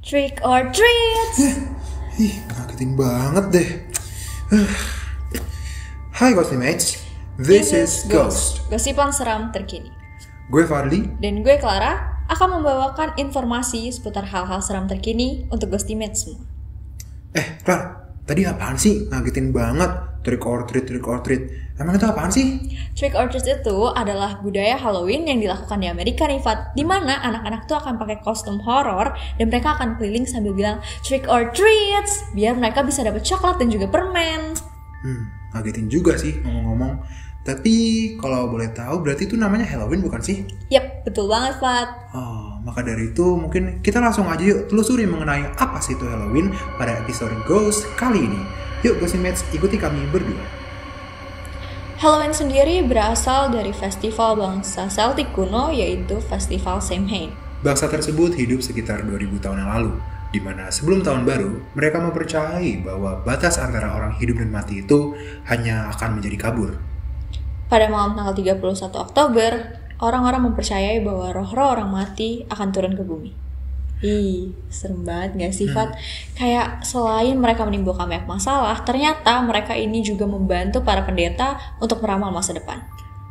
Trick or treats. Ih, ngagetin banget deh. Hai Ghostimates, this is Ghost. Gosipan seram terkini. Gue Fadli. Dan gue Clara akan membawakan informasi seputar hal-hal seram terkini untuk Ghostimates semua. Clara, tadi apaan sih? Ngagetin banget. Trick or treat. Emang itu apaan sih? Trick or treat itu adalah budaya Halloween yang dilakukan di Amerika nih, Fat. Di mana anak-anak tuh akan pakai kostum horor dan mereka akan keliling sambil bilang trick or treats biar mereka bisa dapat coklat dan juga permen. Ngagetin juga sih ngomong-ngomong. Tapi kalau boleh tahu berarti itu namanya Halloween bukan sih? Yap, betul banget, Fat. Oh, maka dari itu mungkin kita langsung aja yuk telusuri mengenai apa sih itu Halloween pada episode Ghost kali ini. Yuk Ghostimates, ikuti kami berdua. Halloween sendiri berasal dari festival bangsa Celtic kuno yaitu Festival Samhain. Bangsa tersebut hidup sekitar 2000 tahun yang lalu, di mana sebelum tahun baru, mereka mempercayai bahwa batas antara orang hidup dan mati itu hanya akan menjadi kabur. Pada malam tanggal 31 Oktober, orang-orang mempercayai bahwa roh-roh orang mati akan turun ke bumi. Ih, serem banget gak sih, Fat? Kayak selain mereka menimbulkan banyak masalah, ternyata mereka ini juga membantu para pendeta untuk meramal masa depan.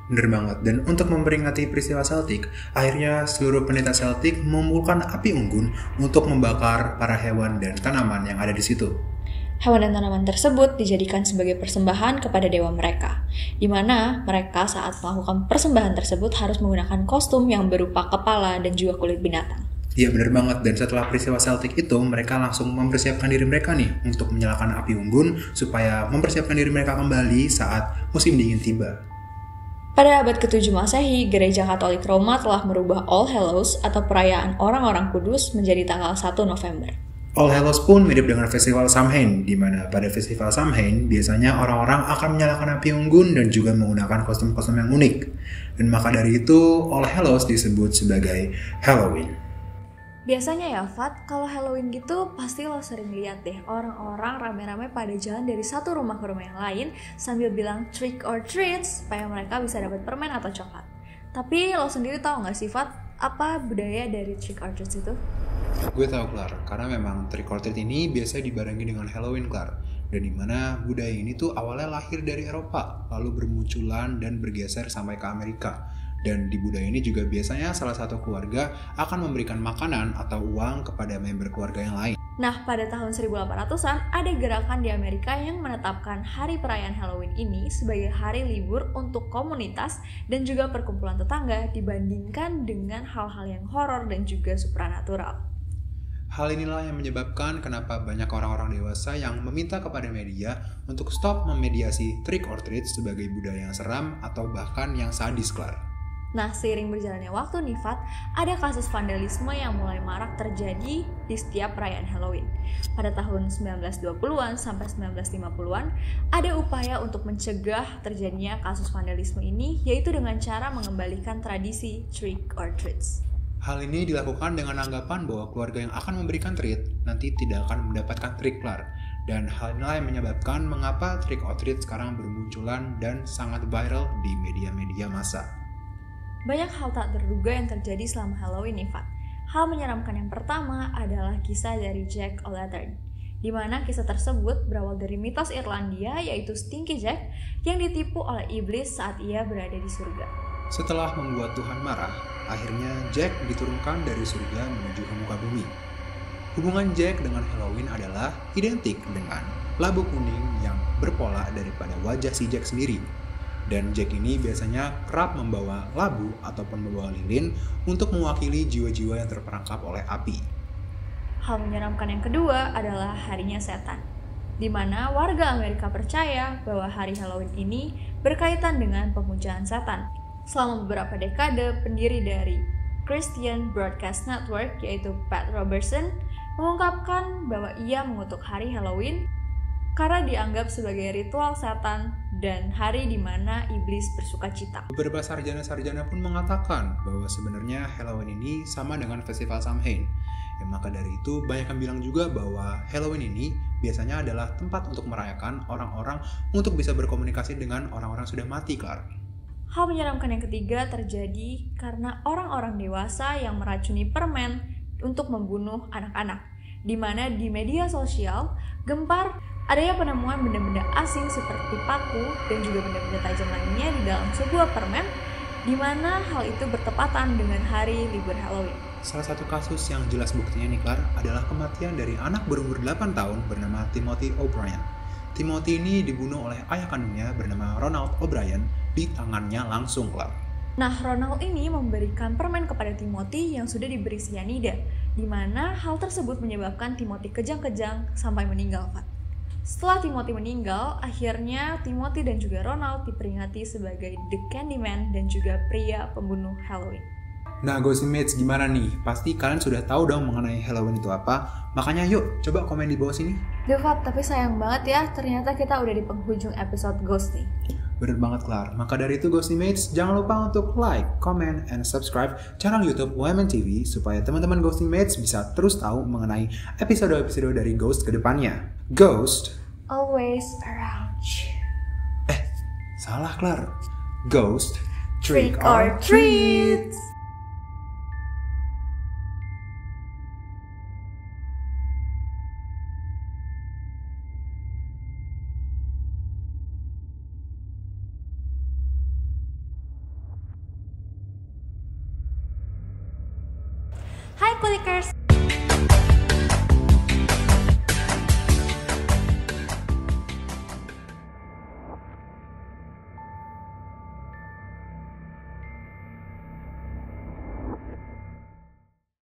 Bener banget, dan untuk memperingati peristiwa Celtic, akhirnya seluruh pendeta Celtic mengumpulkan api unggun untuk membakar para hewan dan tanaman yang ada di situ. Hewan dan tanaman tersebut dijadikan sebagai persembahan kepada dewa mereka, di mana mereka saat melakukan persembahan tersebut harus menggunakan kostum yang berupa kepala dan juga kulit binatang. Iya bener banget, dan setelah peristiwa Celtic itu, mereka langsung mempersiapkan diri mereka nih untuk menyalakan api unggun supaya mempersiapkan diri mereka kembali saat musim dingin tiba. Pada abad ke-7 Masehi, Gereja Katolik Roma telah merubah All Hallows atau perayaan orang-orang kudus menjadi tanggal 1 November. All Hallows pun mirip dengan Festival Samhain, di mana pada Festival Samhain biasanya orang-orang akan menyalakan api unggun dan juga menggunakan kostum-kostum yang unik. Dan maka dari itu, All Hallows disebut sebagai Halloween. Biasanya ya, Fat, kalau Halloween gitu pasti lo sering lihat deh orang-orang rame-rame pada jalan dari satu rumah ke rumah yang lain sambil bilang trick or treats supaya mereka bisa dapat permen atau coklat. Tapi lo sendiri tahu nggak sih, Fat, apa budaya dari trick or treats itu? Gue tahu, Clar, karena memang trick or treat ini biasa dibarengi dengan Halloween, Clar. Dan dimana budaya ini tuh awalnya lahir dari Eropa, lalu bermunculan dan bergeser sampai ke Amerika. Dan di budaya ini juga biasanya salah satu keluarga akan memberikan makanan atau uang kepada member keluarga yang lain. Nah, pada tahun 1800-an ada gerakan di Amerika yang menetapkan hari perayaan Halloween ini sebagai hari libur untuk komunitas dan juga perkumpulan tetangga dibandingkan dengan hal-hal yang horor dan juga supranatural. Hal inilah yang menyebabkan kenapa banyak orang-orang dewasa yang meminta kepada media untuk stop memediasi trick or treat sebagai budaya yang seram atau bahkan yang sadis, Clar. Nah, seiring berjalannya waktu nih, Fat, ada kasus vandalisme yang mulai marak terjadi di setiap perayaan Halloween. Pada tahun 1920-an sampai 1950-an, ada upaya untuk mencegah terjadinya kasus vandalisme ini, yaitu dengan cara mengembalikan tradisi trick or treats. Hal ini dilakukan dengan anggapan bahwa keluarga yang akan memberikan treat nanti tidak akan mendapatkan trick, Clar. Dan hal inilah yang menyebabkan mengapa trick or treat sekarang bermunculan dan sangat viral di media-media massa. Banyak hal tak terduga yang terjadi selama Halloween nih, Fat. Hal menyeramkan yang pertama adalah kisah dari Jack O'Lantern, di mana kisah tersebut berawal dari mitos Irlandia yaitu Stinky Jack yang ditipu oleh iblis saat ia berada di surga. Setelah membuat Tuhan marah, akhirnya Jack diturunkan dari surga menuju ke muka bumi. Hubungan Jack dengan Halloween adalah identik dengan labu kuning yang berpola daripada wajah si Jack sendiri. Dan Jack ini biasanya kerap membawa labu ataupun membawa lilin untuk mewakili jiwa-jiwa yang terperangkap oleh api. Hal menyeramkan yang kedua adalah harinya setan, di mana warga Amerika percaya bahwa hari Halloween ini berkaitan dengan pemujaan setan. Selama beberapa dekade, pendiri dari Christian Broadcast Network yaitu Pat Robertson mengungkapkan bahwa ia mengutuk hari Halloween karena dianggap sebagai ritual setan dan hari di mana iblis bersukacita. Beberapa sarjana-sarjana pun mengatakan bahwa sebenarnya Halloween ini sama dengan Festival Samhain. Ya, maka dari itu banyak yang bilang juga bahwa Halloween ini biasanya adalah tempat untuk merayakan orang-orang untuk bisa berkomunikasi dengan orang-orang sudah mati, Clar. Hal menyeramkan yang ketiga terjadi karena orang-orang dewasa yang meracuni permen untuk membunuh anak-anak. di mana di media sosial gempar adanya penemuan benda-benda asing seperti paku dan juga benda-benda tajam lainnya di dalam sebuah permen, di mana hal itu bertepatan dengan hari libur Halloween. Salah satu kasus yang jelas buktinya nih, Clar, adalah kematian dari anak berumur 8 tahun bernama Timothy O'Brien. Timothy ini dibunuh oleh ayah kandungnya bernama Ronald O'Brien di tangannya langsung, Clar. Nah, Ronald ini memberikan permen kepada Timothy yang sudah diberi cyanida, di mana hal tersebut menyebabkan Timothy kejang-kejang sampai meninggal, Pak. Setelah Timothy meninggal, akhirnya Timothy dan juga Ronald diperingati sebagai The Candyman dan juga pria pembunuh Halloween. Nah, Gossimates, gimana nih? Pasti kalian sudah tahu dong mengenai Halloween itu apa. Makanya yuk, coba komen di bawah sini. Devat, tapi sayang banget ya, ternyata kita udah di penghujung episode Ghost nih. Bener banget, Clar. Maka dari itu, Gossimates, jangan lupa untuk like, comment, and subscribe channel YouTube UMN TV supaya teman-teman Gossimates bisa terus tahu mengenai episode-episode dari Ghost ke depannya. Ghost Always around you. Salah, Clar. Ghost Trick or treat. Hai Kulikers,